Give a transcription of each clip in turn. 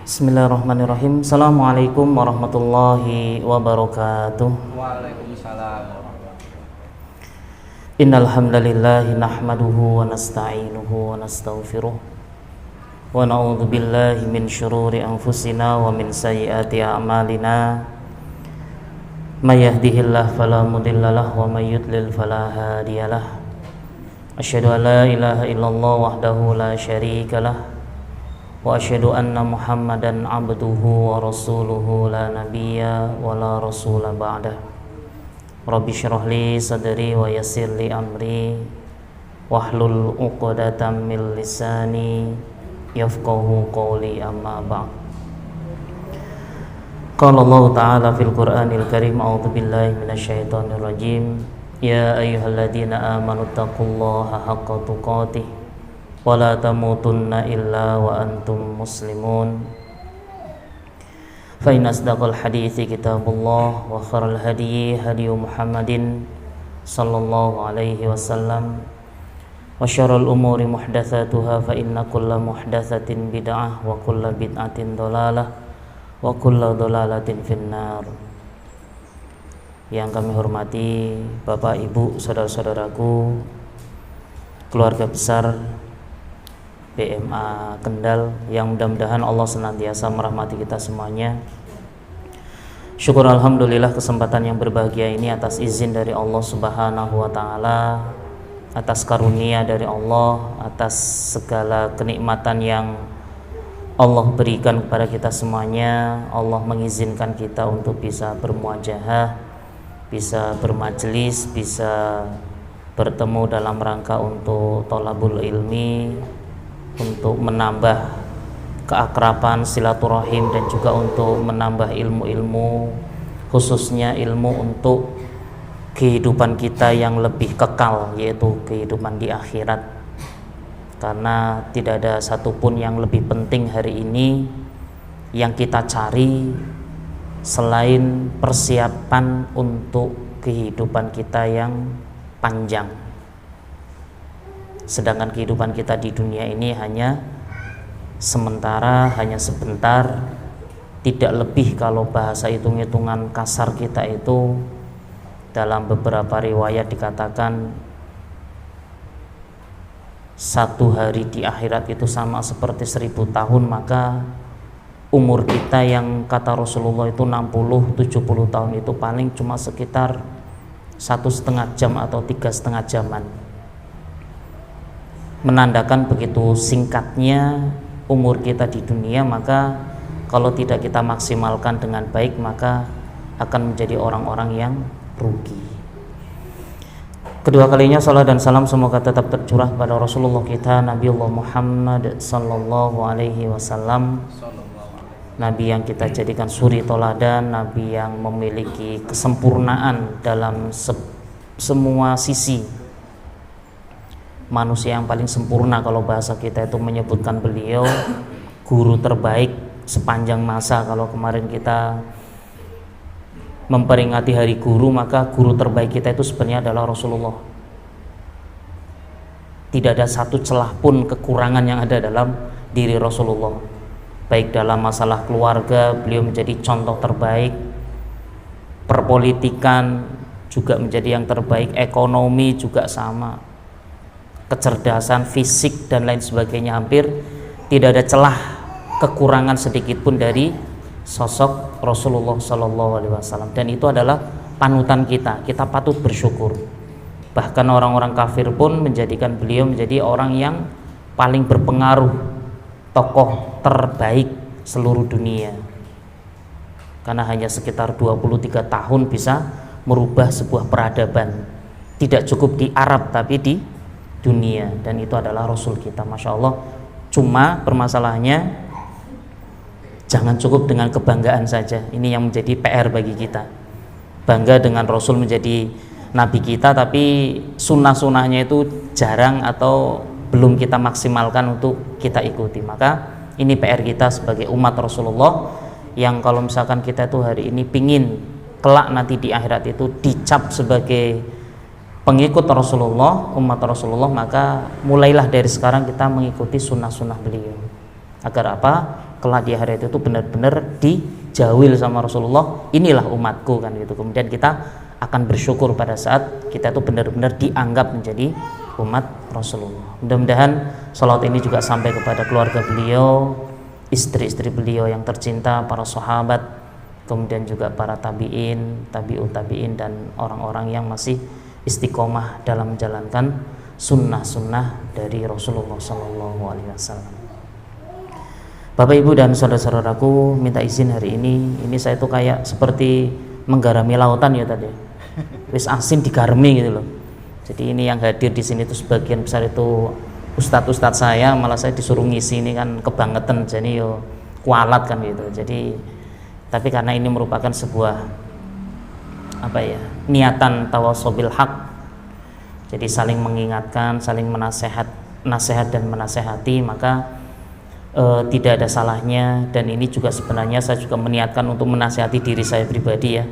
Bismillahirrahmanirrahim. Assalamualaikum warahmatullahi wabarakatuh. Waalaikumsalam. Innal hamdalillahi nahmaduhu wa nasta'inuhu wa nastaghfiruh wa na'udzu billahi min syururi anfusina wa min sayyiati a'malina. May yahdihillahu fala mudhillalah wa may yudlil fala hadiyalah. Asyhadu an la ilaha illallah wahdahu la syarikalah wa asyhadu anna Muhammadan abduhu wa rasuluhu la nabiyya wa la rasula ba'dah. Rabbi syrah li sadri wa yassir li amri wahlul 'uqdatam min lisani yafqahu qawli, amma ba'd. Qala Allah ta'ala fil Qur'anil Karim, a'udzu billahi minasyaitonir rajim. Ya ayyuhalladzina amanu taqullaha haqqa tuqatih wa la tamutunna illa wa antum muslimun. Fa inna asdaqal hadithi kitabullah wa khairal hadyi hadyu Muhammadin sallallahu alaihi wasallam wa syarrul umuri muhdatsatuha fa inna kulla muhdatsatin bid'ah wa kulla bid'atin dhalalah wa kulla dhalalatin finnar. Yang kami hormati Bapak, Ibu, saudara-saudaraku, keluarga besar BMA Kendal, yang mudah-mudahan Allah senantiasa merahmati kita semuanya. Syukur alhamdulillah kesempatan yang berbahagia ini atas izin dari Allah Subhanahu wa taala, atas karunia dari Allah, atas segala kenikmatan yang Allah berikan kepada kita semuanya. Allah mengizinkan kita untuk bisa bermuajahah, bisa bermajelis, bisa bertemu dalam rangka untuk thalabul ilmi, untuk menambah keakraban, silaturahim, dan juga untuk menambah ilmu-ilmu, khususnya ilmu untuk kehidupan kita yang lebih kekal, yaitu kehidupan di akhirat. Karena tidak ada satupun yang lebih penting hari ini yang kita cari selain persiapan untuk kehidupan kita yang panjang. Sedangkan kehidupan kita di dunia ini hanya sementara, hanya sebentar, tidak lebih. Kalau bahasa hitung-hitungan kasar kita itu, dalam beberapa riwayat dikatakan satu hari di akhirat itu sama seperti 1000 tahun. Maka umur kita yang kata Rasulullah itu 60-70 tahun itu paling cuma sekitar 1,5 jam atau 3,5 jaman. Menandakan begitu singkatnya umur kita di dunia. Maka kalau tidak kita maksimalkan dengan baik, maka akan menjadi orang-orang yang rugi. Kedua kalinya salat dan salam semoga tetap tercurah pada Rasulullah kita, Nabiullah Muhammad sallallahu alaihi wasallam, Nabi yang kita jadikan suri toladan, Nabi yang memiliki kesempurnaan dalam semua sisi. Manusia yang paling sempurna, kalau bahasa kita itu menyebutkan beliau guru terbaik sepanjang masa. Kalau kemarin kita memperingati hari guru, maka guru terbaik kita itu sebenarnya adalah Rasulullah. Tidak ada satu celah pun kekurangan yang ada dalam diri Rasulullah. Baik dalam masalah keluarga, beliau menjadi contoh terbaik. Perpolitikan juga menjadi yang terbaik, ekonomi juga sama. Kecerdasan, fisik, dan lain sebagainya, hampir tidak ada celah kekurangan sedikit pun dari sosok Rasulullah Sallallahu Alaihi Wasallam. Dan itu adalah panutan kita. Kita patut bersyukur. Bahkan orang-orang kafir pun menjadikan beliau menjadi orang yang paling berpengaruh, tokoh terbaik seluruh dunia. Karena hanya sekitar 23 tahun bisa merubah sebuah peradaban. Tidak cukup di Arab tapi di dunia, dan itu adalah Rasul kita, Masya Allah. Cuma permasalahannya jangan cukup dengan kebanggaan saja. Ini yang menjadi PR bagi kita. Bangga dengan Rasul menjadi Nabi kita, tapi sunnah-sunnahnya itu jarang atau belum kita maksimalkan untuk kita ikuti. Maka ini PR kita sebagai umat Rasulullah, yang kalau misalkan kita itu hari ini pingin kelak nanti di akhirat itu dicap sebagai pengikut Rasulullah, umat Rasulullah, maka mulailah dari sekarang kita mengikuti sunnah-sunnah beliau. Agar apa? kelak di hari itu benar-benar dijawil sama Rasulullah, inilah umatku kan gitu. Kemudian kita akan bersyukur pada saat kita itu benar-benar dianggap menjadi umat Rasulullah. Mudah-mudahan salawat ini juga sampai kepada keluarga beliau, istri-istri beliau yang tercinta, para sahabat, kemudian juga para tabi'in, tabi'ut tabi'in, dan orang-orang yang masih istiqomah dalam menjalankan sunnah-sunnah dari Rasulullah SAW. Bapak Ibu dan saudara-saudaraku, minta izin hari ini saya tuh kayak seperti menggarami lautan ya tadi. Wis asin digarmi gitu loh. Jadi ini yang hadir di sini tuh sebagian besar itu ustadz-ustadz saya, malah saya disuruh ngisi ini kan kebangetan, jadi yo kualat kan gitu. Jadi tapi karena ini merupakan sebuah niatan tawasobil haq, jadi saling mengingatkan, saling nasihat dan menasehati, maka tidak ada salahnya. Dan ini juga sebenarnya saya juga meniatkan untuk menasihati diri saya pribadi ya.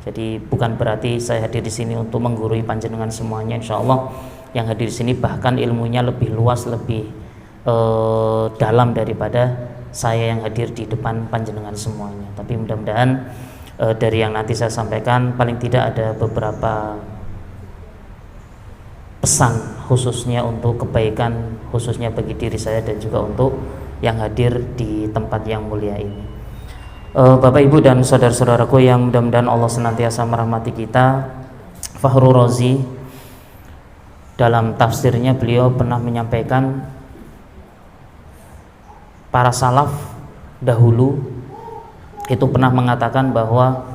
Jadi bukan berarti saya hadir di sini untuk menggurui panjenengan semuanya. Insya Allah yang hadir di sini bahkan ilmunya lebih luas, lebih dalam daripada saya yang hadir di depan panjenengan semuanya. Tapi mudah-mudahan dari yang nanti saya sampaikan paling tidak ada beberapa pesan khususnya untuk kebaikan, khususnya bagi diri saya dan juga untuk yang hadir di tempat yang mulia ini. Bapak Ibu dan saudara-saudaraku yang mudah-mudahan Allah senantiasa merahmati kita, Fakhrul Razi dalam tafsirnya beliau pernah menyampaikan para salaf dahulu itu pernah mengatakan bahwa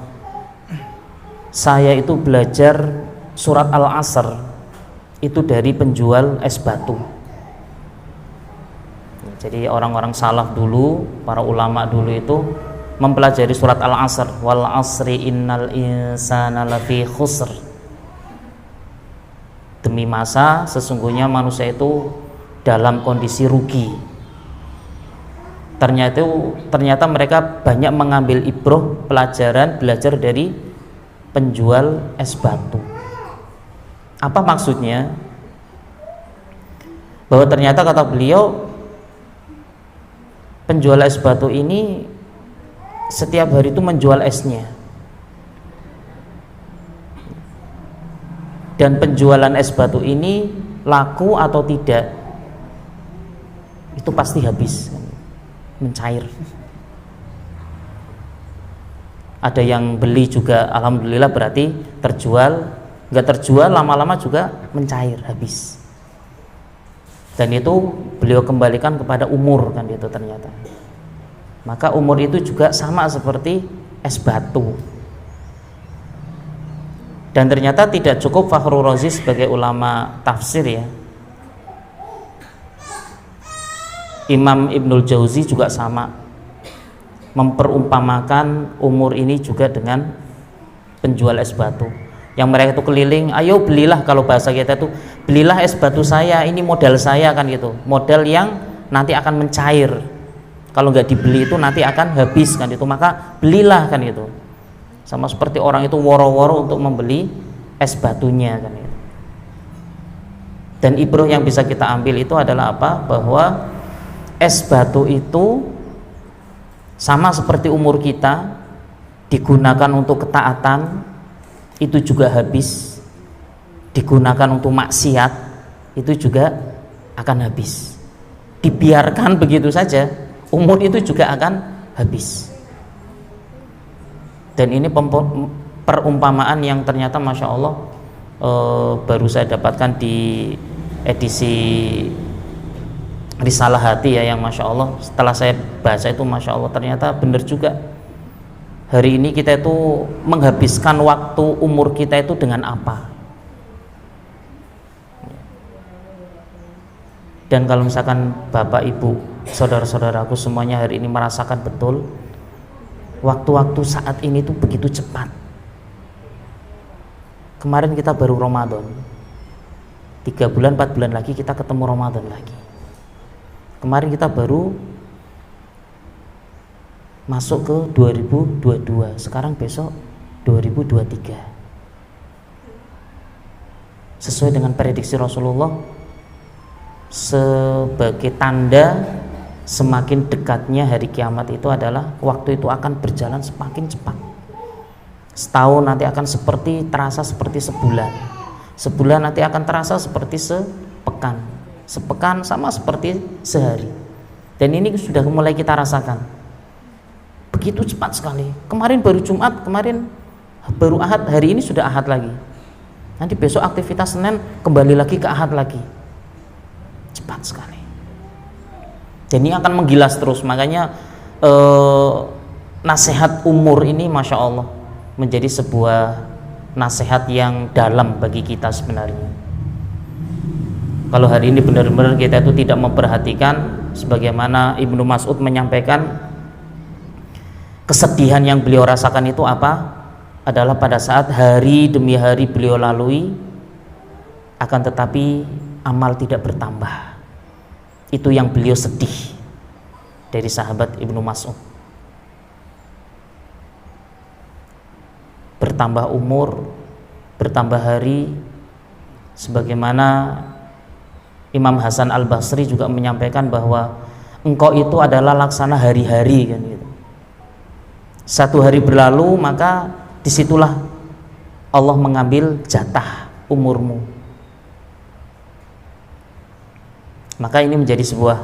saya itu belajar surat Al-Asr itu dari penjual es batu. Jadi orang-orang salaf dulu, para ulama dulu itu mempelajari surat Al-Asr, wal asri innal insana lafi khusr. Demi masa sesungguhnya manusia itu dalam kondisi rugi. Ternyata mereka banyak mengambil ibroh, pelajaran, belajar dari penjual es batu. Apa maksudnya? Bahwa ternyata kata beliau, penjual es batu ini setiap hari itu menjual esnya, dan penjualan es batu ini laku atau tidak itu pasti habis, mencair. Ada yang beli juga alhamdulillah berarti terjual, nggak terjual lama-lama juga mencair, habis. Dan itu beliau kembalikan kepada umur kan itu ternyata. Maka umur itu juga sama seperti es batu. Dan ternyata tidak cukup Fakhrul Razi sebagai ulama tafsir ya. Imam Ibnul Jauzi juga sama, memperumpamakan umur ini juga dengan penjual es batu. Yang mereka itu keliling, ayo belilah, kalau bahasa kita itu belilah es batu saya, ini modal saya kan gitu, modal yang nanti akan mencair, kalau nggak dibeli itu nanti akan habis kan itu, maka belilah kan gitu. Sama seperti orang itu woro-woro untuk membeli es batunya kan gitu. Dan ibroh yang bisa kita ambil itu adalah apa? Bahwa es batu itu sama seperti umur kita, digunakan untuk ketaatan itu juga habis, digunakan untuk maksiat itu juga akan habis. Dibiarkan begitu saja, umur itu juga akan habis. Dan ini perumpamaan yang ternyata Masya Allah baru saya dapatkan di edisi Risalah Hati ya, yang Masya Allah setelah saya baca itu Masya Allah ternyata benar juga. Hari ini kita itu menghabiskan waktu umur kita itu dengan apa? Dan kalau misalkan Bapak Ibu, saudara-saudaraku semuanya hari ini merasakan betul, waktu-waktu saat ini tuh begitu cepat. Kemarin kita baru Ramadan, 3 bulan 4 bulan lagi kita ketemu Ramadan lagi. Kemarin kita baru masuk ke 2022, sekarang besok 2023. Sesuai dengan prediksi Rasulullah, sebagai tanda semakin dekatnya hari kiamat itu adalah waktu itu akan berjalan semakin cepat. Setahun nanti akan terasa seperti sebulan. Sebulan nanti akan terasa seperti sepekan. Sepekan sama seperti sehari. Dan ini sudah mulai kita rasakan. Begitu cepat sekali. Kemarin baru Jumat, kemarin baru Ahad, hari ini sudah Ahad lagi. Nanti besok aktivitas Senin, kembali lagi ke Ahad lagi. Cepat sekali. Dan ini akan menggilas terus. Makanya nasihat umur ini Masya Allah menjadi sebuah nasihat yang dalam bagi kita sebenarnya. Kalau hari ini benar-benar kita itu tidak memperhatikan, sebagaimana Ibnu Mas'ud menyampaikan, kesedihan yang beliau rasakan itu apa? Adalah pada saat hari demi hari beliau lalui, akan tetapi amal tidak bertambah. Itu yang beliau sedih dari sahabat Ibnu Mas'ud. Bertambah umur, bertambah hari, sebagaimana Imam Hasan Al-Basri juga menyampaikan bahwa engkau itu adalah laksana hari-hari kan gitu. Satu hari berlalu, maka disitulah Allah mengambil jatah umurmu. Maka ini menjadi sebuah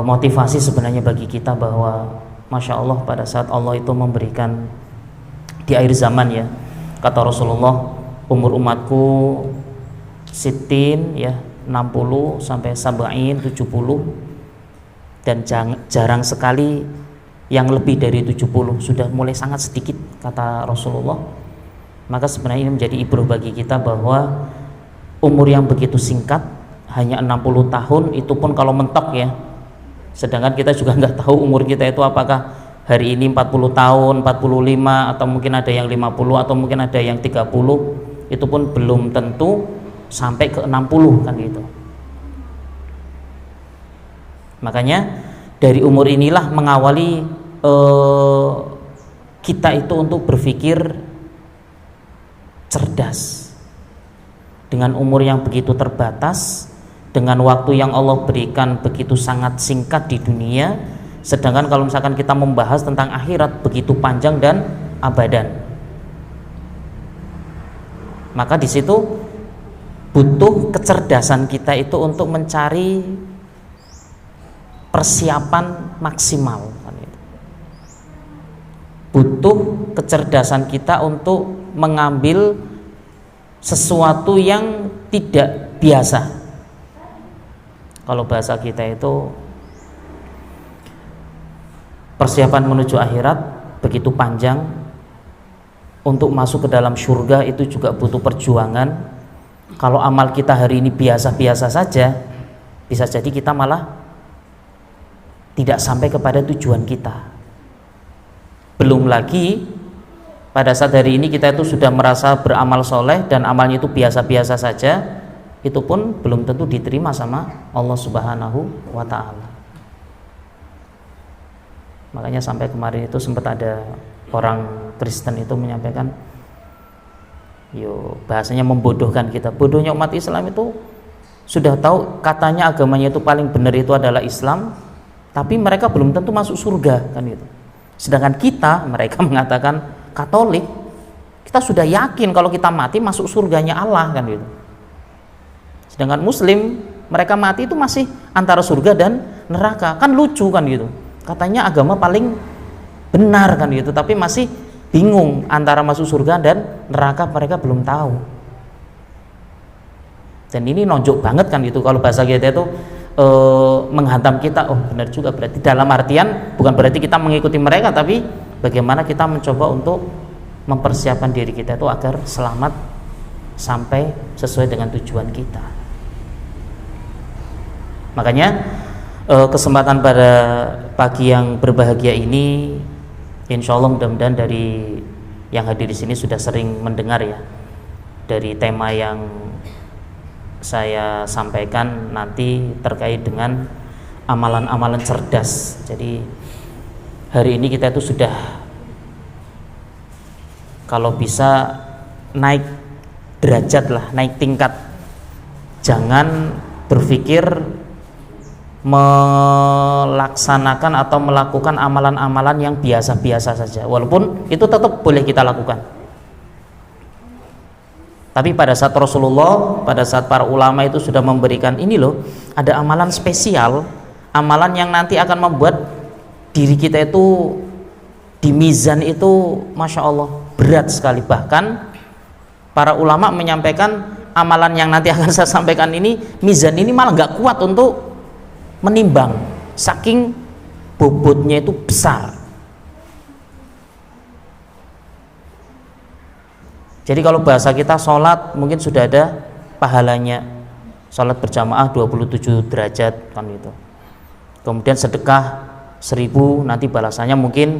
motivasi sebenarnya bagi kita bahwa Masya Allah pada saat Allah itu memberikan di akhir zaman ya, kata Rasulullah, umur umatku sitin ya, 60 sampai sab'in 70, dan jarang sekali yang lebih dari 70, sudah mulai sangat sedikit kata Rasulullah. Maka sebenarnya ini menjadi ibrah bagi kita bahwa umur yang begitu singkat, hanya 60 tahun, itu pun kalau mentok ya, sedangkan kita juga nggak tahu umur kita itu apakah hari ini 40 tahun, 45, atau mungkin ada yang 50, atau mungkin ada yang 30, itu pun belum tentu sampai ke 60 kan gitu. Makanya dari umur inilah mengawali kita itu untuk berpikir cerdas. Dengan umur yang begitu terbatas, dengan waktu yang Allah berikan begitu sangat singkat di dunia, sedangkan kalau misalkan kita membahas tentang akhirat begitu panjang dan abadan, maka di situ butuh kecerdasan kita itu untuk mencari persiapan maksimal. Butuh kecerdasan kita untuk mengambil sesuatu yang tidak biasa. Kalau bahasa kita itu persiapan menuju akhirat begitu panjang, untuk masuk ke dalam surga itu juga butuh perjuangan. Kalau amal kita hari ini biasa-biasa saja, bisa jadi kita malah tidak sampai kepada tujuan kita. Belum lagi pada saat hari ini kita itu sudah merasa beramal soleh dan amalnya itu biasa-biasa saja, itu pun belum tentu diterima sama Allah Subhanahu wa Ta'ala. Makanya sampai kemarin itu sempat ada orang Kristen itu menyampaikan, bahasanya membodohkan kita. Bodohnya umat Islam itu sudah tahu katanya agamanya itu paling benar itu adalah Islam, tapi mereka belum tentu masuk surga kan gitu. Sedangkan kita, mereka mengatakan Katolik, kita sudah yakin kalau kita mati masuk surganya Allah kan gitu. Sedangkan Muslim, mereka mati itu masih antara surga dan neraka. Kan lucu kan gitu. Katanya agama paling benar kan gitu, tapi masih bingung antara masuk surga dan neraka, mereka belum tahu. Dan ini nonjok banget kan gitu, kalau bahasa kita itu menghantam kita. Oh benar juga, berarti dalam artian bukan berarti kita mengikuti mereka, tapi bagaimana kita mencoba untuk mempersiapkan diri kita itu agar selamat sampai sesuai dengan tujuan kita. Makanya kesempatan pada pagi yang berbahagia ini, insya Allah mudah-mudahan dari yang hadir di sini sudah sering mendengar ya dari tema yang saya sampaikan nanti terkait dengan amalan-amalan cerdas. Jadi hari ini kita itu sudah kalau bisa naik derajat lah, naik tingkat. Jangan berpikir melaksanakan atau melakukan amalan-amalan yang biasa-biasa saja, walaupun itu tetap boleh kita lakukan. Tapi pada saat Rasulullah, pada saat para ulama itu sudah memberikan ini loh, ada amalan spesial, amalan yang nanti akan membuat diri kita itu di mizan itu Masya Allah berat sekali. Bahkan para ulama menyampaikan amalan yang nanti akan saya sampaikan ini, mizan ini malah nggak kuat untuk menimbang, saking bobotnya itu besar. Jadi kalau bahasa kita sholat mungkin sudah ada pahalanya, sholat berjamaah 27 derajat kan itu. Kemudian sedekah 1000 nanti balasannya mungkin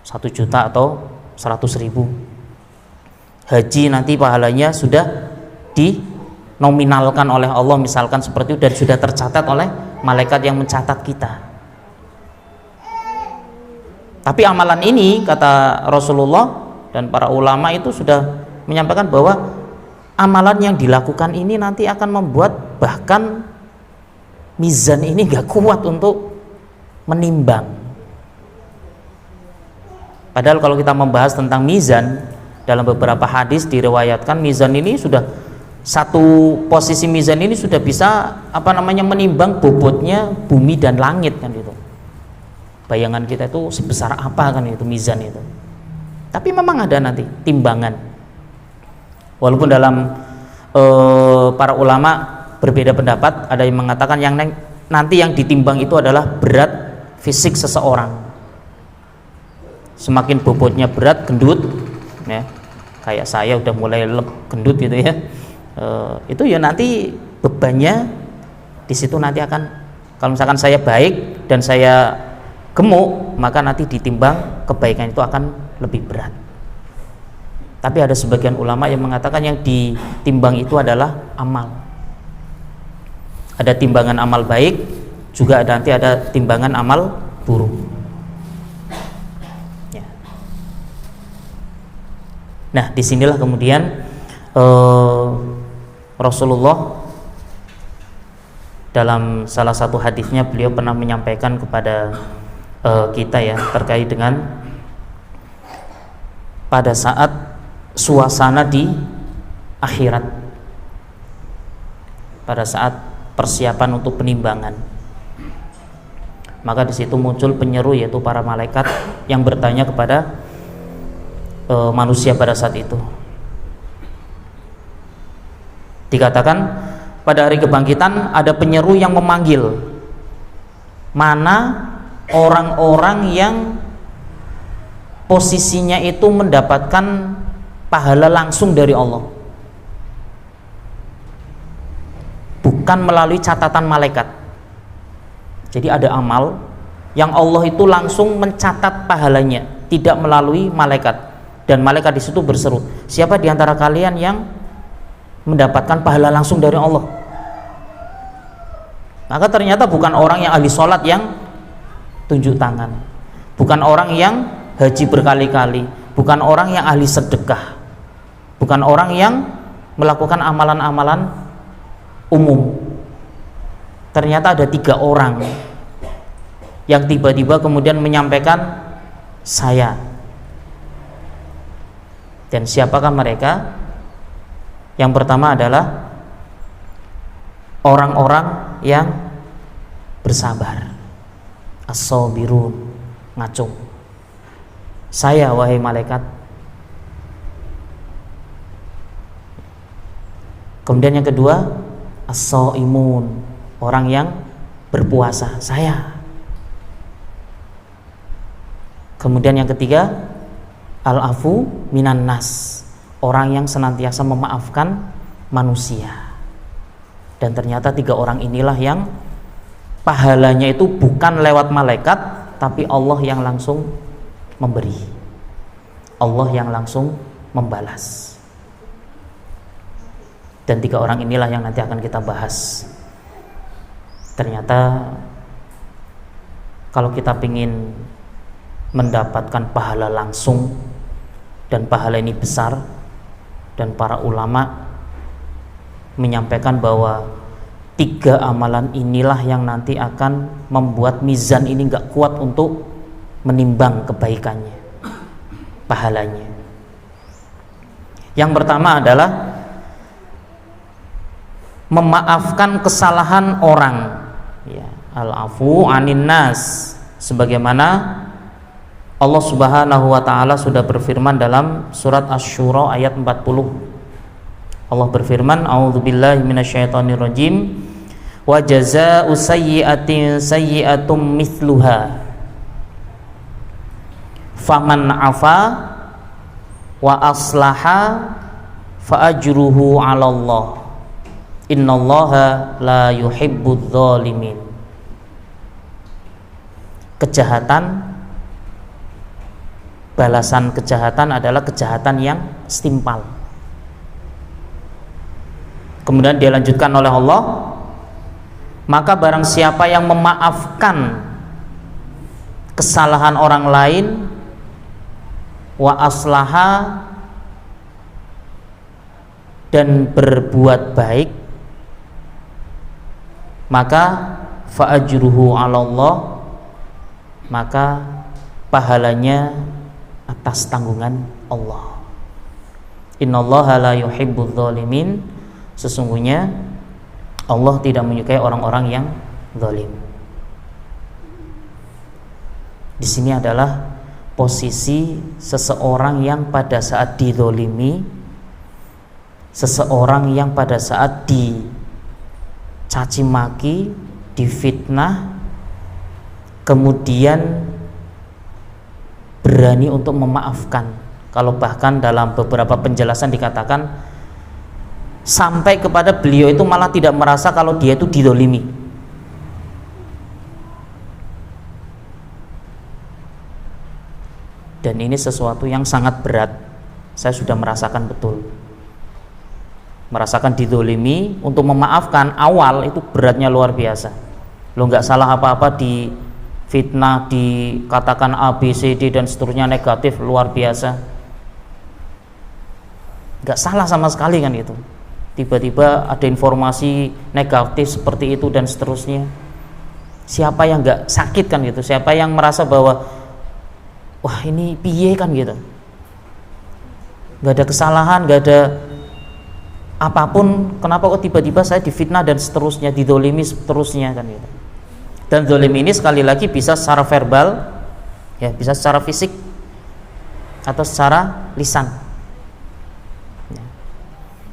1 juta atau 100.000. Haji nanti pahalanya sudah dinominalkan oleh Allah misalkan seperti itu, dan sudah tercatat oleh malaikat yang mencatat kita. Tapi amalan ini kata Rasulullah dan para ulama itu sudah menyampaikan bahwa amalan yang dilakukan ini nanti akan membuat bahkan mizan ini gak kuat untuk menimbang. Padahal kalau kita membahas tentang mizan, dalam beberapa hadis diriwayatkan mizan ini sudah, satu posisi mizan ini sudah bisa menimbang bobotnya bumi dan langit kan itu. Bayangan kita itu sebesar apa kan itu mizan itu. Tapi memang ada nanti timbangan. Walaupun dalam para ulama berbeda pendapat, ada yang mengatakan yang nanti yang ditimbang itu adalah berat fisik seseorang. Semakin bobotnya berat, gendut, ya, kayak saya udah mulai gendut gitu ya, itu ya nanti bebannya di situ nanti akan, kalau misalkan saya baik dan saya gemuk, maka nanti ditimbang kebaikan itu akan lebih berat. Tapi ada sebagian ulama yang mengatakan yang ditimbang itu adalah amal. Ada timbangan amal baik, juga nanti ada timbangan amal buruk. Ya. Nah, disinilah kemudian Rasulullah dalam salah satu hadisnya beliau pernah menyampaikan kepada kita ya, terkait dengan pada saat suasana di akhirat, pada saat persiapan untuk penimbangan, maka di situ muncul penyeru, yaitu para malaikat yang bertanya kepada manusia pada saat itu. Dikatakan pada hari kebangkitan ada penyeru yang memanggil, mana orang-orang yang posisinya itu mendapatkan pahala langsung dari Allah, bukan melalui catatan malaikat. Jadi ada amal yang Allah itu langsung mencatat pahalanya, tidak melalui malaikat. Dan malaikat di situ berseru, siapa di antara kalian yang mendapatkan pahala langsung dari Allah? Maka ternyata bukan orang yang ahli sholat yang tunjuk tangan, bukan orang yang haji berkali-kali, bukan orang yang ahli sedekah, bukan orang yang melakukan amalan-amalan umum. Ternyata ada 3 orang yang tiba-tiba kemudian menyampaikan saya. Dan siapakah mereka? Yang pertama adalah orang-orang yang bersabar, as-sabirun, ngacung. Saya, wahai malaikat. Kemudian yang kedua, as-shaimun, orang yang berpuasa, saya. Kemudian yang ketiga, al-afu minan nas, orang yang senantiasa memaafkan manusia. Dan ternyata 3 orang inilah yang pahalanya itu bukan lewat malaikat, tapi Allah yang langsung memberi, Allah yang langsung membalas. Dan 3 orang inilah yang nanti akan kita bahas. Ternyata kalau kita ingin mendapatkan pahala langsung, dan pahala ini besar, dan para ulama menyampaikan bahwa Tiga amalan inilah yang nanti akan membuat mizan ini nggak kuat untuk menimbang kebaikannya, pahalanya. Yang pertama adalah memaafkan kesalahan orang, ya, al-afu anin nas, sebagaimana Allah Subhanahu wa taala sudah berfirman dalam surat Asy-Syura ayat 40. Allah berfirman, a'udzubillahi minasyaitonirrajim, wa jazaa'u sayyi'atin sayyi'atum mithluha faman 'afa wa aslaha fa ajruhu 'alallah innallaha la yuhibbudz dzalimin. Kejahatan, balasan kejahatan adalah kejahatan yang setimpal. Kemudian dia lanjutkan oleh Allah, maka barang siapa yang memaafkan kesalahan orang lain, wa aslaha, dan berbuat baik, maka fa ajruhu 'alallah, maka pahalanya atas tanggungan Allah. Innallaha la yuhibbudz dzalimin, sesungguhnya Allah tidak menyukai orang-orang yang zalim. Di sini adalah posisi seseorang yang pada saat dizalimi, seseorang yang pada saat dicaci maki, difitnah, kemudian berani untuk memaafkan. Kalau bahkan dalam beberapa penjelasan dikatakan sampai kepada beliau itu malah tidak merasa kalau dia itu dizalimi. Dan ini sesuatu yang sangat berat. Saya sudah merasakan betul. Merasakan dizalimi, untuk memaafkan awal itu beratnya luar biasa. Lo nggak salah apa-apa, di fitnah, dikatakan A, B, C, D dan seterusnya negatif, luar biasa. Nggak salah sama sekali kan itu. Tiba-tiba ada informasi negatif seperti itu dan seterusnya. Siapa yang nggak sakit kan gitu? Siapa yang merasa bahwa wah ini piye kan gitu? Nggak ada kesalahan, nggak ada apapun, kenapa kok tiba-tiba saya difitnah dan seterusnya, didolimi seterusnya kan gitu. Dan dolim ini sekali lagi bisa secara verbal, ya, bisa secara fisik atau secara lisan.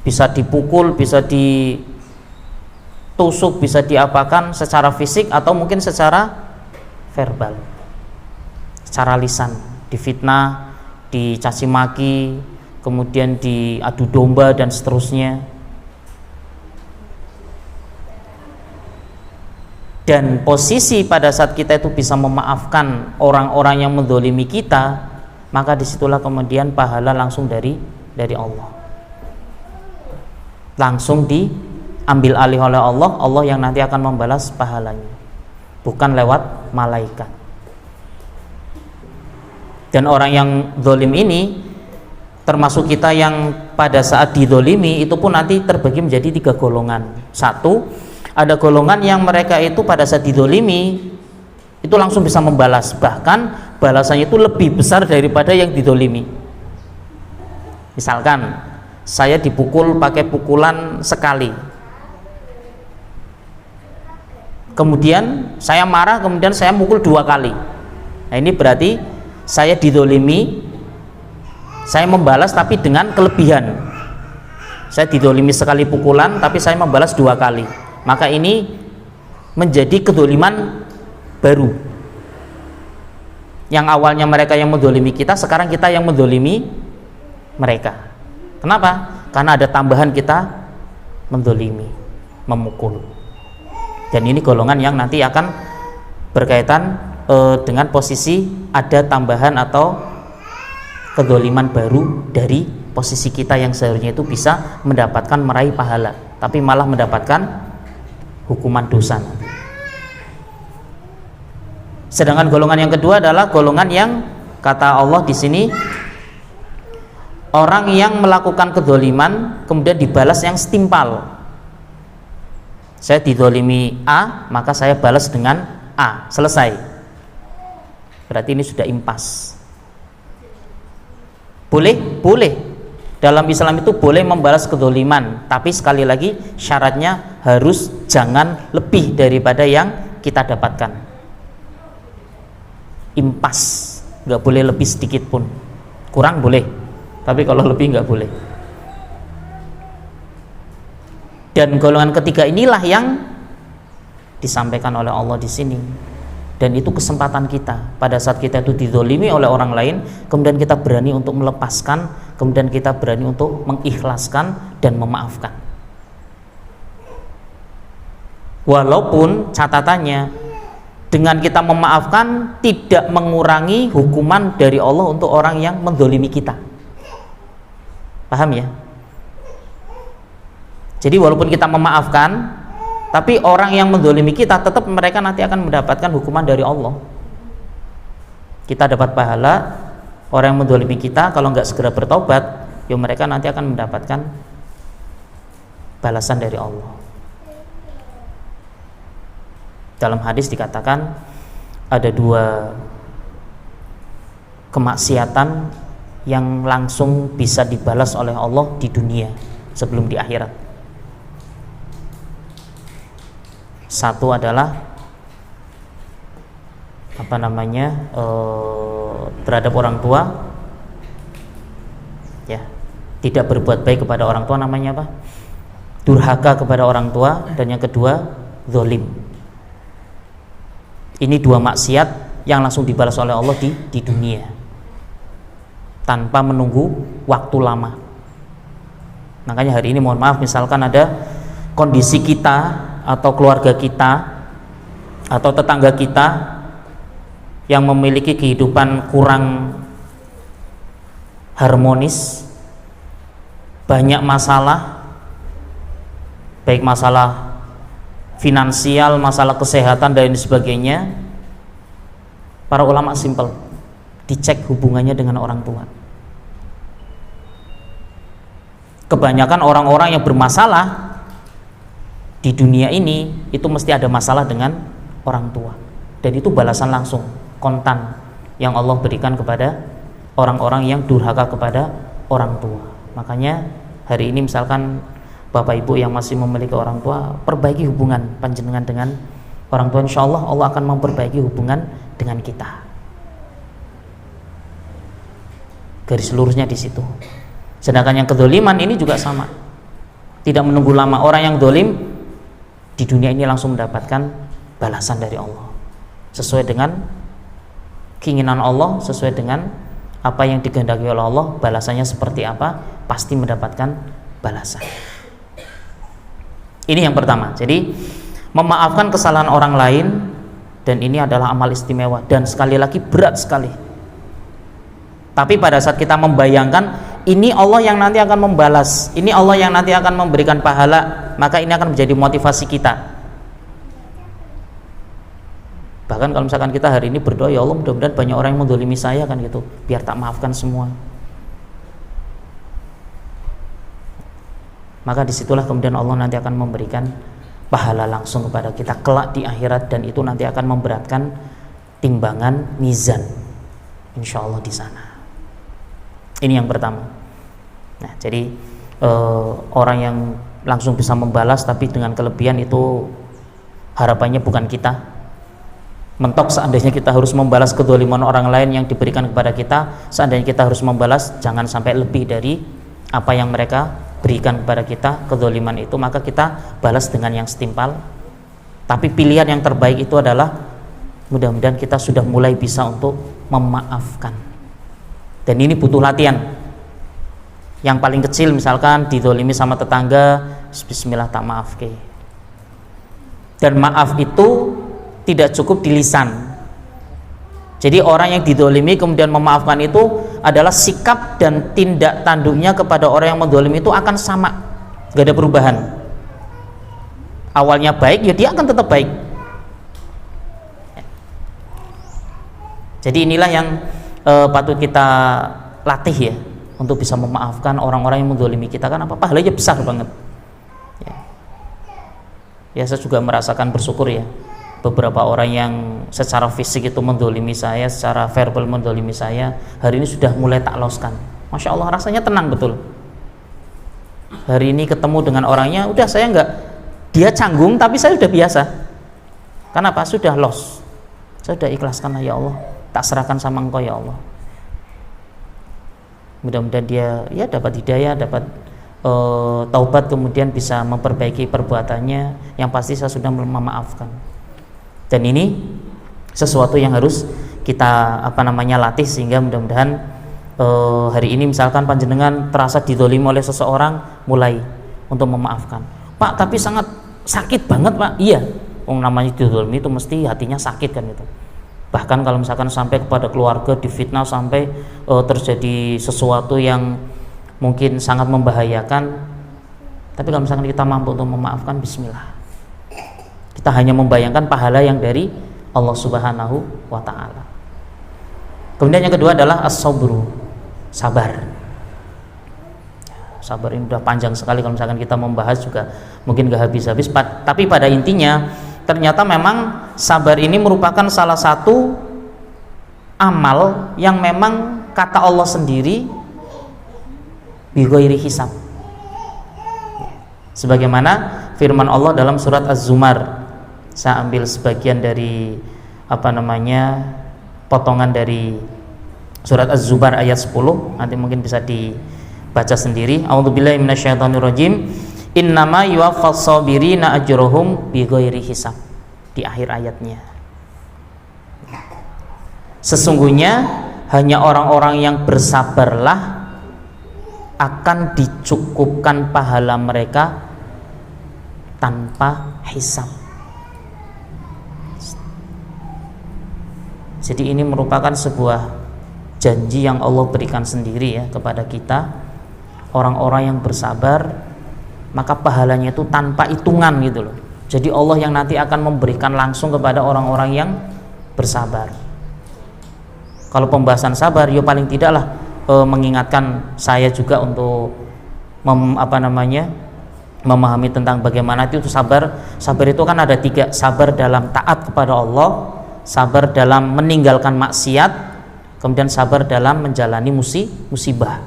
Bisa dipukul, bisa ditusuk, bisa diapakan secara fisik atau mungkin secara verbal, secara lisan, difitnah, dicaci maki, kemudian diadu domba dan seterusnya. Dan posisi pada saat kita itu bisa memaafkan orang-orang yang menzalimi kita, maka disitulah kemudian pahala langsung dari Allah, langsung diambil alih oleh Allah. Allah yang nanti akan membalas pahalanya, bukan lewat malaikat. Dan orang yang zalim ini, termasuk kita yang pada saat dizalimi, itu pun nanti terbagi menjadi 3 golongan. Satu, ada golongan yang mereka itu pada saat dizalimi itu langsung bisa membalas, bahkan balasannya itu lebih besar daripada yang dizalimi. Misalkan saya dipukul pakai pukulan sekali, kemudian saya marah, kemudian saya mukul 2 kali. Nah ini berarti saya dizalimi, saya membalas tapi dengan kelebihan. Saya dizalimi sekali pukulan tapi saya membalas 2 kali, maka ini menjadi kedzaliman baru. Yang awalnya mereka yang menzalimi kita, sekarang kita yang menzalimi mereka. Kenapa? Karena ada tambahan kita menzalimi, memukul. Dan ini golongan yang nanti akan berkaitan dengan posisi ada tambahan atau kedzaliman baru dari posisi kita yang seharusnya itu bisa mendapatkan meraih pahala, tapi malah mendapatkan hukuman dosa. Sedangkan golongan yang kedua adalah golongan yang kata Allah di sini, orang yang melakukan kedzaliman kemudian dibalas yang setimpal. Saya didolimi A, maka saya balas dengan A, selesai. Berarti ini sudah impas. Boleh? Boleh. Dalam Islam itu boleh membalas kedoliman, tapi sekali lagi syaratnya harus jangan lebih daripada yang kita dapatkan. Impas, nggak boleh lebih sedikit pun. Kurang boleh, tapi kalau lebih nggak boleh. Dan golongan ketiga inilah yang disampaikan oleh Allah di sini. Dan itu kesempatan kita pada saat kita itu dizolimi oleh orang lain, kemudian kita berani untuk melepaskan, kemudian kita berani untuk mengikhlaskan dan memaafkan. Walaupun catatannya, dengan kita memaafkan tidak mengurangi hukuman dari Allah untuk orang yang menzolimi kita. Paham ya? Jadi walaupun kita memaafkan, tapi orang yang menzolimi kita tetap mereka nanti akan mendapatkan hukuman dari Allah. Kita dapat pahala, orang yang menzolimi kita kalau nggak segera bertobat, ya mereka nanti akan mendapatkan balasan dari Allah. Dalam hadis dikatakan ada 2 kemaksiatan yang langsung bisa dibalas oleh Allah di dunia sebelum di akhirat. Satu adalah terhadap orang tua, ya, tidak berbuat baik kepada orang tua, namanya apa? Durhaka kepada orang tua. Dan yang kedua, zalim. Ini 2 maksiat yang langsung dibalas oleh Allah di dunia tanpa menunggu waktu lama. Makanya hari ini mohon maaf, misalkan ada kondisi kita atau keluarga kita atau tetangga kita yang memiliki kehidupan kurang harmonis, banyak masalah, baik masalah finansial, masalah kesehatan dan sebagainya. Para ulama simpel, dicek hubungannya dengan orang tua. Kebanyakan orang-orang yang bermasalah di dunia ini itu mesti ada masalah dengan orang tua, dan itu balasan langsung kontan yang Allah berikan kepada orang-orang yang durhaka kepada orang tua. Makanya hari ini misalkan Bapak Ibu yang masih memiliki orang tua, perbaiki hubungan panjenengan dengan orang tua, insya Allah Allah akan memperbaiki hubungan dengan kita. Garis lurusnya di situ. Sedangkan yang kedzoliman ini juga sama, tidak menunggu lama. Orang yang dolim di dunia ini langsung mendapatkan balasan dari Allah sesuai dengan keinginan Allah, sesuai dengan apa yang dikehendaki oleh Allah. Balasannya seperti apa, pasti mendapatkan balasan. Ini yang pertama. Jadi memaafkan kesalahan orang lain, dan ini adalah amal istimewa dan sekali lagi berat sekali. Tapi pada saat kita membayangkan ini Allah yang nanti akan membalas, ini Allah yang nanti akan memberikan pahala, maka ini akan menjadi motivasi kita. Bahkan kalau misalkan kita hari ini berdoa, ya Allah mudah-mudahan banyak orang yang menzalimi saya, kan gitu, biar tak maafkan semua. Maka disitulah kemudian Allah nanti akan memberikan pahala langsung kepada kita kelak di akhirat, dan itu nanti akan memberatkan timbangan mizan, insya Allah di sana. Ini yang pertama. Nah, jadi orang yang langsung bisa membalas tapi dengan kelebihan itu harapannya bukan kita. Mentok seandainya kita harus membalas kedzaliman orang lain yang diberikan kepada kita, seandainya kita harus membalas, jangan sampai lebih dari apa yang mereka berikan kepada kita, kedzaliman itu, maka kita balas dengan yang setimpal. Tapi pilihan yang terbaik itu adalah mudah-mudahan kita sudah mulai bisa untuk memaafkan. Dan ini butuh latihan. Yang paling kecil misalkan dizalimi sama tetangga, bismillah tak maaf ke. Dan maaf itu tidak cukup di lisan. Jadi orang yang dizalimi kemudian memaafkan itu adalah sikap dan tindak tanduknya kepada orang yang menzalimi itu akan sama, gak ada perubahan. Awalnya baik, ya dia akan tetap baik. Jadi inilah yang patut kita latih ya, untuk bisa memaafkan orang-orang yang menzalimi kita. Kan apa, pahalanya besar banget ya. Ya saya juga merasakan bersyukur ya, beberapa orang yang secara fisik itu mendolimi saya, secara verbal mendolimi saya, hari ini sudah mulai tak loskan. Masya Allah, rasanya tenang betul. Hari ini ketemu dengan orangnya, udah saya enggak, dia canggung tapi saya sudah biasa. Kenapa? Sudah los. Saya sudah ikhlaskan, ya Allah, tak serahkan sama Engkau ya Allah. Mudah-mudahan dia ya dapat hidayah, dapat taubat, kemudian bisa memperbaiki perbuatannya. Yang pasti saya sudah memaafkan. Dan ini sesuatu yang harus kita latih, sehingga mudah-mudahan hari ini misalkan panjenengan terasa didolimi oleh seseorang, mulai untuk memaafkan. Pak, tapi sangat sakit banget Pak. Iya, namanya didolimi itu mesti hatinya sakit kan itu. Bahkan kalau misalkan sampai kepada keluarga difitnah, sampai terjadi sesuatu yang mungkin sangat membahayakan, tapi kalau misalkan kita mampu untuk memaafkan, bismillah. Kita hanya membayangkan pahala yang dari Allah Subhanahu wa ta'ala. Kemudian yang kedua adalah as-sabru, sabar. Sabar ini udah panjang sekali, kalau misalkan kita membahas juga mungkin gak habis-habis. Tapi pada intinya ternyata memang sabar ini merupakan salah satu amal yang memang kata Allah sendiri bi ghairi hisab. Sebagaimana firman Allah dalam surat Az-Zumar. Saya ambil sebagian dari potongan dari surat Az-Zumar ayat 10, nanti mungkin bisa dibaca sendiri. A'udzubillahi minasyaitonirrajim. Innama yuwaffas sabirina ajruhum bighairi hisab. Di akhir ayatnya, sesungguhnya hanya orang-orang yang bersabarlah akan dicukupkan pahala mereka tanpa hisab. Jadi ini merupakan sebuah janji yang Allah berikan sendiri ya kepada kita, orang-orang yang bersabar, maka pahalanya itu tanpa hitungan gitu loh. Jadi Allah yang nanti akan memberikan langsung kepada orang-orang yang bersabar. Kalau pembahasan sabar, ya paling tidaklah mengingatkan saya juga untuk memahami tentang bagaimana itu sabar. Sabar itu kan ada 3, sabar dalam taat kepada Allah, sabar dalam meninggalkan maksiat, kemudian sabar dalam menjalani musibah.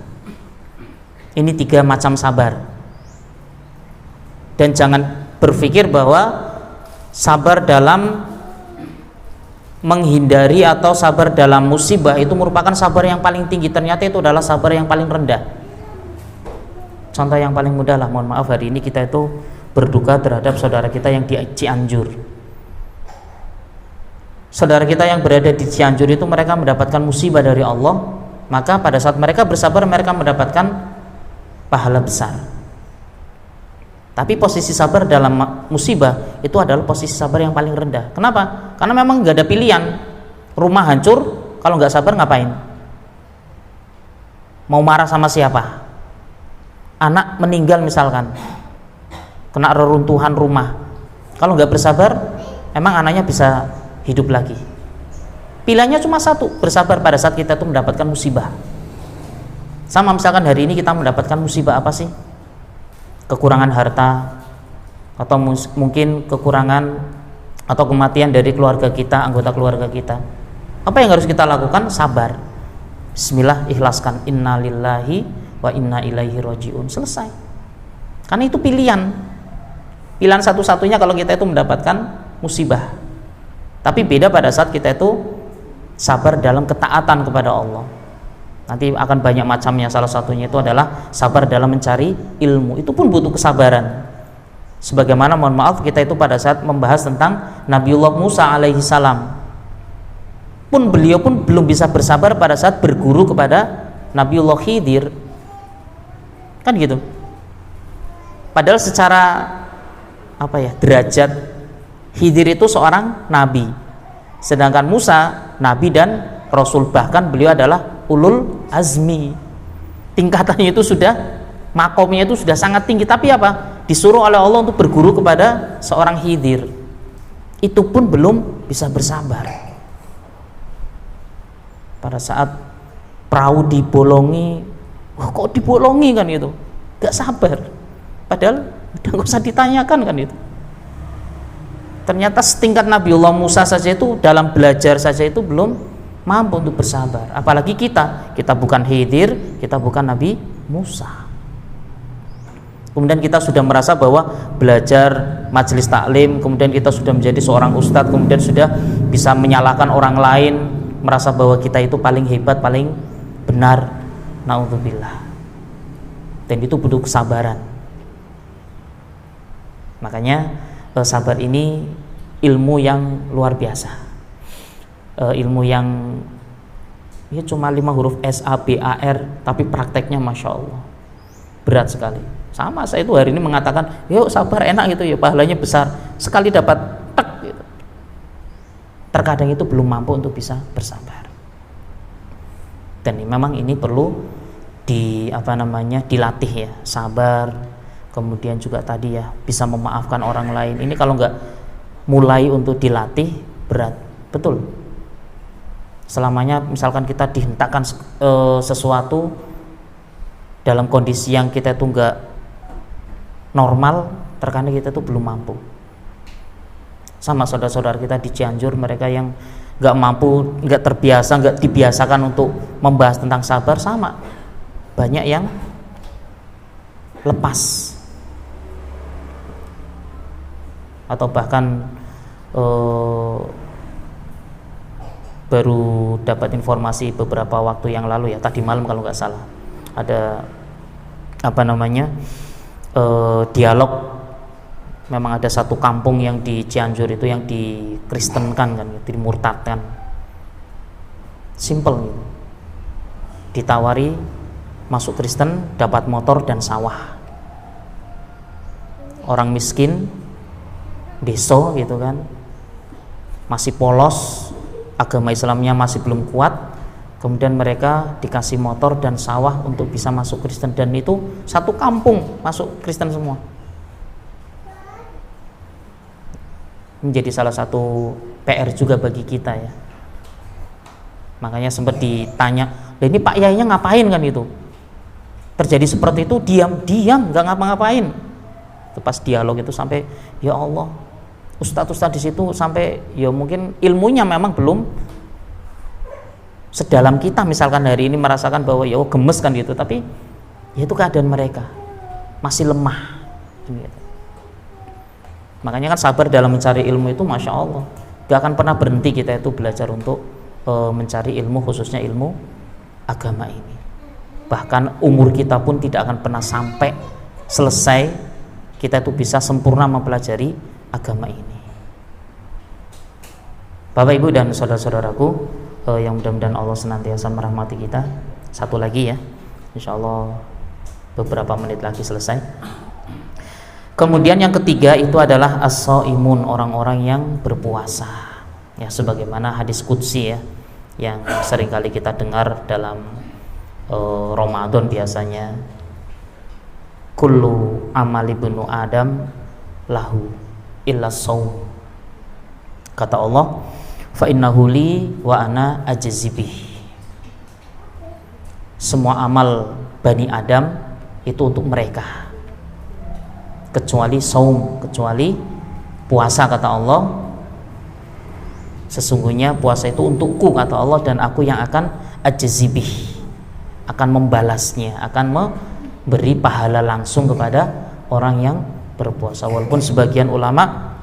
Ini 3 macam sabar. Dan jangan berpikir bahwa sabar dalam menghindari atau sabar dalam musibah itu merupakan sabar yang paling tinggi. Ternyata itu adalah sabar yang paling rendah. Contoh yang paling mudah lah, mohon maaf, hari ini kita itu berduka terhadap saudara kita yang di Cianjur. Saudara kita yang berada di Cianjur itu mereka mendapatkan musibah dari Allah, maka pada saat mereka bersabar mereka mendapatkan pahala besar. Tapi posisi sabar dalam musibah itu adalah posisi sabar yang paling rendah. Kenapa? Karena memang nggak ada pilihan. Rumah hancur, kalau nggak sabar ngapain? Mau marah sama siapa? Anak meninggal misalkan, kena reruntuhan rumah, kalau nggak bersabar, emang anaknya bisa hidup lagi? Pilihannya cuma satu, bersabar pada saat kita itu mendapatkan musibah. Sama misalkan hari ini kita mendapatkan musibah apa sih? Kekurangan harta, atau mungkin kekurangan atau kematian dari keluarga kita, anggota keluarga kita. Apa yang harus kita lakukan? Sabar. Bismillah, ikhlaskan, innalillahi wa inna ilaihi rajiun. Selesai. Karena itu pilihan satu-satunya kalau kita itu mendapatkan musibah. Tapi beda pada saat kita itu sabar dalam ketaatan kepada Allah. Nanti akan banyak macamnya. Salah satunya itu adalah sabar dalam mencari ilmu. Itu pun butuh kesabaran. Sebagaimana, mohon maaf, kita itu pada saat membahas tentang Nabiullah Musa alaihi salam, beliau pun belum bisa bersabar pada saat berguru kepada Nabiullah Khidir. Kan gitu. Padahal secara derajat, Khidir itu seorang nabi, sedangkan Musa nabi dan rasul, bahkan beliau adalah ulul azmi. Tingkatannya itu sudah, makomnya itu sudah sangat tinggi. Tapi apa? Disuruh oleh Allah untuk berguru kepada seorang Khidir. Itu pun belum bisa bersabar. Pada saat perahu dibolongi, kok dibolongi kan itu? Gak sabar. Padahal udah gak usah ditanyakan kan itu. Ternyata setingkat Nabiullah Musa saja itu dalam belajar saja itu belum mampu untuk bersabar. Apalagi kita bukan Khidir, kita bukan Nabi Musa. Kemudian kita sudah merasa bahwa belajar majelis taklim, kemudian kita sudah menjadi seorang ustadz, kemudian sudah bisa menyalahkan orang lain, merasa bahwa kita itu paling hebat, paling benar. Naudzubillah. Dan itu butuh kesabaran. Makanya sabar ini ilmu yang luar biasa. Ilmu yang ya cuma 5 huruf SABAR, tapi prakteknya Masya Allah berat sekali. Sama saya itu hari ini mengatakan yuk sabar enak gitu ya, pahalanya besar, sekali dapat tek gitu. Terkadang itu belum mampu untuk bisa bersabar. Dan memang ini perlu dilatih ya, sabar. Kemudian juga tadi ya, bisa memaafkan orang lain. Ini kalau nggak mulai untuk dilatih, berat, betul. Selamanya misalkan kita dihentakkan sesuatu dalam kondisi yang kita itu nggak normal, terkadang kita itu belum mampu. Sama saudara-saudara kita di Cianjur, mereka yang nggak mampu, nggak terbiasa, nggak dibiasakan untuk membahas tentang sabar, sama banyak yang lepas atau bahkan baru dapat informasi beberapa waktu yang lalu ya, tadi malam kalau nggak salah, ada dialog. Memang ada satu kampung yang di Cianjur itu yang dikristenkan kan, dimurtadkan. Simple gitu. Ditawari masuk Kristen, dapat motor dan sawah. Orang miskin, deso gitu kan, masih polos, agama Islamnya masih belum kuat, kemudian mereka dikasih motor dan sawah untuk bisa masuk Kristen, dan itu satu kampung masuk Kristen semua. Menjadi salah satu PR juga bagi kita ya. Makanya sempat ditanya, "Lah ini Pak Yainya ngapain kan itu?" Terjadi seperti itu, diam nggak ngapa-ngapain. Itu pas dialog itu sampai ya Allah, ustadz-ustadz di situ sampai ya mungkin ilmunya memang belum sedalam kita, misalkan hari ini merasakan bahwa ya gemes kan gitu, tapi ya itu keadaan mereka masih lemah gitu. Makanya kan sabar dalam mencari ilmu itu Masya Allah gak akan pernah berhenti kita itu belajar untuk mencari ilmu, khususnya ilmu agama ini. Bahkan umur kita pun tidak akan pernah sampai selesai kita itu bisa sempurna mempelajari agama ini. Bapak Ibu dan saudara-saudaraku yang mudah-mudahan Allah senantiasa merahmati kita. Satu lagi ya, insya Allah beberapa menit lagi selesai. Kemudian yang ketiga itu adalah as-shaimun, orang-orang yang berpuasa ya, sebagaimana hadis qudsi ya, yang seringkali kita dengar dalam Ramadan biasanya, kullu amali ibnu adam lahu illa shaum. Kata Allah, fa innahu li wa ana ajzibih. Semua amal Bani Adam itu untuk mereka, kecuali saum, kecuali puasa. Kata Allah, sesungguhnya puasa itu untukku, kata Allah, dan aku yang akan ajzibih, akan membalasnya, akan memberi pahala langsung kepada orang yang berpuasa. Walaupun sebagian ulama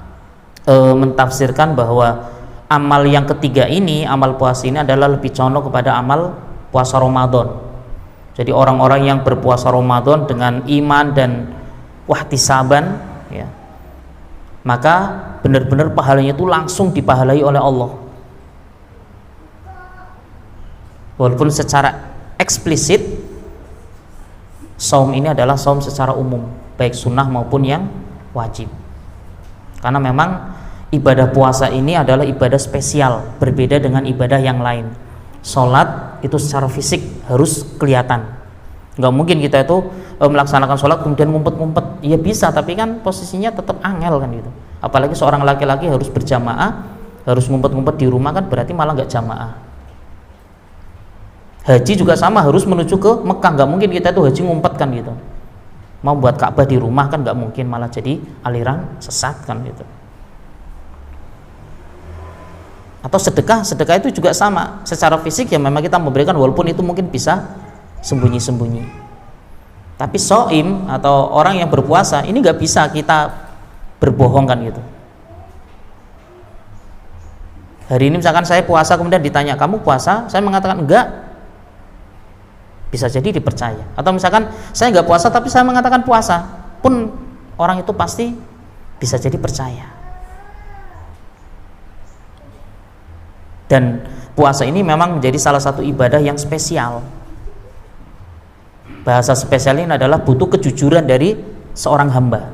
mentafsirkan bahwa amal yang ketiga ini, amal puasa ini adalah lebih condong kepada amal puasa Ramadan. Jadi orang-orang yang berpuasa Ramadan dengan iman dan wahtisaban ya, maka benar-benar pahalanya itu langsung dipahalai oleh Allah. Walaupun secara eksplisit saum ini adalah saum secara umum, baik sunnah maupun yang wajib. Karena memang ibadah puasa ini adalah ibadah spesial, berbeda dengan ibadah yang lain. Sholat itu secara fisik harus kelihatan. Nggak mungkin kita itu melaksanakan sholat kemudian ngumpet-ngumpet. Ya bisa, tapi kan posisinya tetap angel kan gitu. Apalagi seorang laki-laki harus berjamaah, harus ngumpet-ngumpet di rumah, kan berarti malah nggak jamaah. Haji juga sama, harus menuju ke Mekah. Nggak mungkin kita itu haji ngumpet kan gitu. Mau buat Ka'bah di rumah kan nggak mungkin, malah jadi aliran sesat kan gitu. Atau sedekah itu juga sama, secara fisik ya memang kita memberikan walaupun itu mungkin bisa sembunyi-sembunyi. Tapi shaim atau orang yang berpuasa ini nggak bisa kita berbohong kan gitu. Hari ini misalkan saya puasa kemudian ditanya kamu puasa, saya mengatakan enggak, bisa jadi dipercaya. Atau misalkan saya nggak puasa tapi saya mengatakan puasa, pun orang itu pasti bisa jadi percaya. Dan puasa ini memang menjadi salah satu ibadah yang spesial. Bahasa spesial ini adalah butuh kejujuran dari seorang hamba.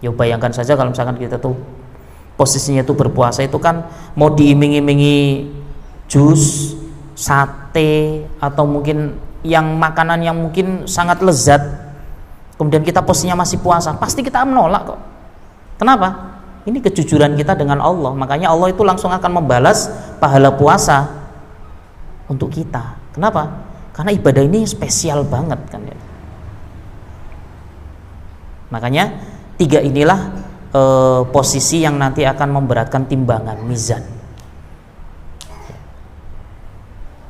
Ya bayangkan saja kalau misalkan kita tuh posisinya itu berpuasa itu kan mau diiming-imingi jus, sate atau mungkin yang makanan yang mungkin sangat lezat, kemudian kita posisinya masih puasa, pasti kita menolak kok. Kenapa? Ini kejujuran kita dengan Allah. Makanya Allah itu langsung akan membalas pahala puasa untuk kita. Kenapa? Karena ibadah ini spesial banget kan ya. Makanya tiga inilah posisi yang nanti akan memberatkan timbangan mizan.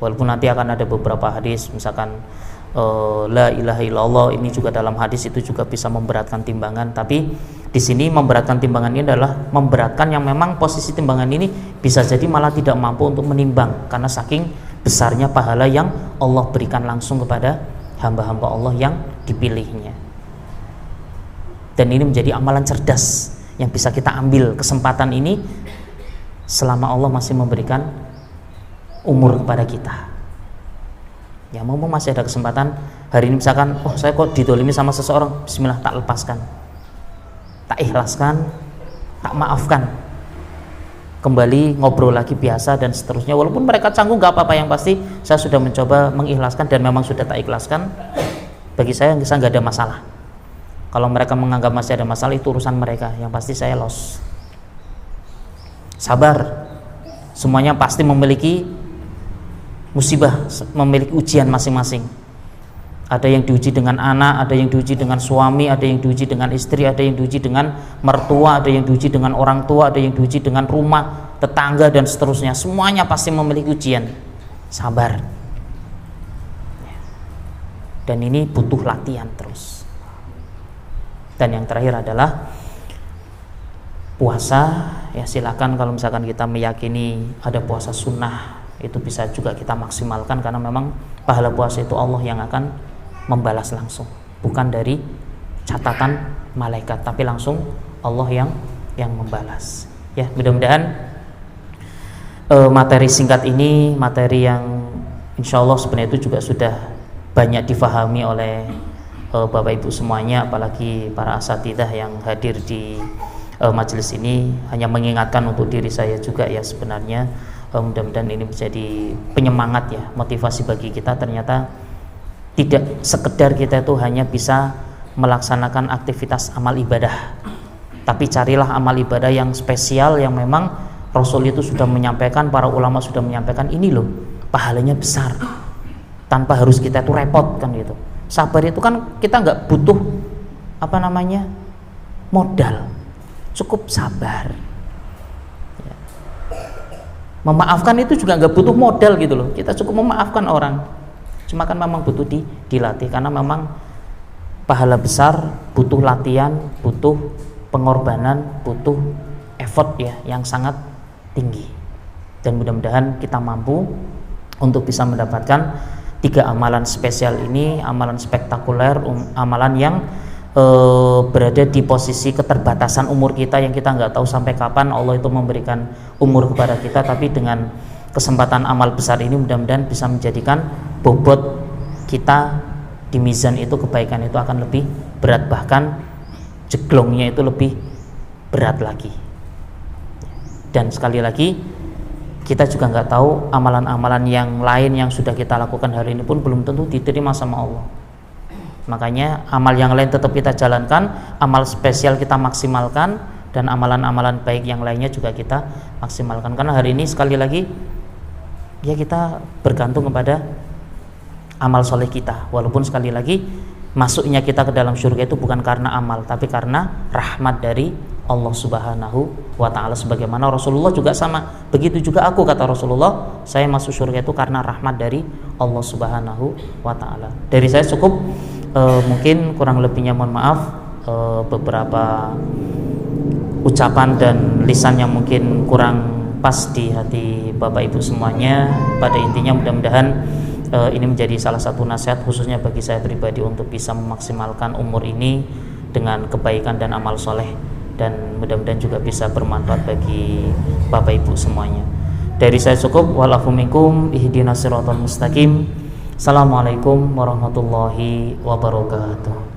Walaupun nanti akan ada beberapa hadis, misalkan la ilaha illallah, ini juga dalam hadis itu juga bisa memberatkan timbangan. Tapi di sini memberatkan timbangan ini adalah memberatkan yang memang posisi timbangan ini bisa jadi malah tidak mampu untuk menimbang karena saking besarnya pahala yang Allah berikan langsung kepada hamba-hamba Allah yang dipilihnya. Dan ini menjadi amalan cerdas yang bisa kita ambil kesempatan ini selama Allah masih memberikan umur kepada kita. Ya mau masih ada kesempatan hari ini misalkan, oh saya kok didolimi sama seseorang, bismillah tak lepaskan, tak ikhlaskan, tak maafkan, kembali ngobrol lagi biasa dan seterusnya. Walaupun mereka canggung gak apa-apa, yang pasti saya sudah mencoba mengikhlaskan dan memang sudah tak ikhlaskan. Bagi saya nggak ada masalah. Kalau mereka menganggap masih ada masalah, itu urusan mereka, yang pasti saya loss. Sabar, semuanya pasti memiliki musibah, memiliki ujian masing-masing. Ada yang diuji dengan anak, ada yang diuji dengan suami, ada yang diuji dengan istri, ada yang diuji dengan mertua, ada yang diuji dengan orang tua, ada yang diuji dengan rumah, tetangga dan seterusnya. Semuanya pasti memiliki ujian. Sabar. Dan ini butuh latihan terus. Dan yang terakhir adalah puasa. Ya silakan kalau misalkan kita meyakini ada puasa sunnah, itu bisa juga kita maksimalkan karena memang pahala puasa itu Allah yang akan membalas langsung, bukan dari catatan malaikat, tapi langsung Allah yang membalas. Ya mudah-mudahan materi singkat ini materi yang insya Allah sebenarnya itu juga sudah banyak difahami oleh Bapak Ibu semuanya, apalagi para asatidzah yang hadir di majelis ini. Hanya mengingatkan untuk diri saya juga ya, sebenarnya mudah-mudahan ini menjadi penyemangat ya, motivasi bagi kita. Ternyata tidak sekedar kita itu hanya bisa melaksanakan aktivitas amal ibadah, tapi carilah amal ibadah yang spesial, yang memang Rasul itu sudah menyampaikan, para ulama sudah menyampaikan, ini loh pahalanya besar, tanpa harus kita itu repot kan gitu. Sabar itu kan kita nggak butuh modal, cukup sabar. Ya. Memaafkan itu juga nggak butuh modal gitu loh, kita cukup memaafkan orang. Cuma kan memang butuh dilatih, karena memang pahala besar butuh latihan, butuh pengorbanan, butuh effort ya yang sangat tinggi. Dan mudah-mudahan kita mampu untuk bisa mendapatkan tiga amalan spesial ini, amalan spektakuler, amalan yang berada di posisi keterbatasan umur kita, yang kita nggak tahu sampai kapan Allah itu memberikan umur kepada kita. Tapi dengan kesempatan amal besar ini mudah-mudahan bisa menjadikan bobot kita di mizan itu, kebaikan itu akan lebih berat, bahkan jeglongnya itu lebih berat lagi. Dan sekali lagi kita juga nggak tahu amalan-amalan yang lain yang sudah kita lakukan hari ini pun belum tentu diterima sama Allah. Makanya amal yang lain tetap kita jalankan, amal spesial kita maksimalkan, dan amalan-amalan baik yang lainnya juga kita maksimalkan. Karena hari ini sekali lagi ya kita bergantung kepada amal soleh kita. Walaupun sekali lagi masuknya kita ke dalam surga itu bukan karena amal, tapi karena rahmat dari Allah Subhanahu wa ta'ala, sebagaimana Rasulullah juga sama. Begitu juga aku, kata Rasulullah, saya masuk surga itu karena rahmat dari Allah Subhanahu wa ta'ala. Dari saya cukup, mungkin kurang lebihnya mohon maaf, beberapa ucapan dan lisan yang mungkin kurang pas di hati Bapak Ibu semuanya. Pada intinya mudah-mudahan ini menjadi salah satu nasihat khususnya bagi saya pribadi untuk bisa memaksimalkan umur ini dengan kebaikan dan amal soleh, dan mudah-mudahan juga bisa bermanfaat bagi Bapak Ibu semuanya. Dari saya cukup. Walafu minkum ihdinas siratal mustaqim. Assalamualaikum warahmatullahi wabarakatuh.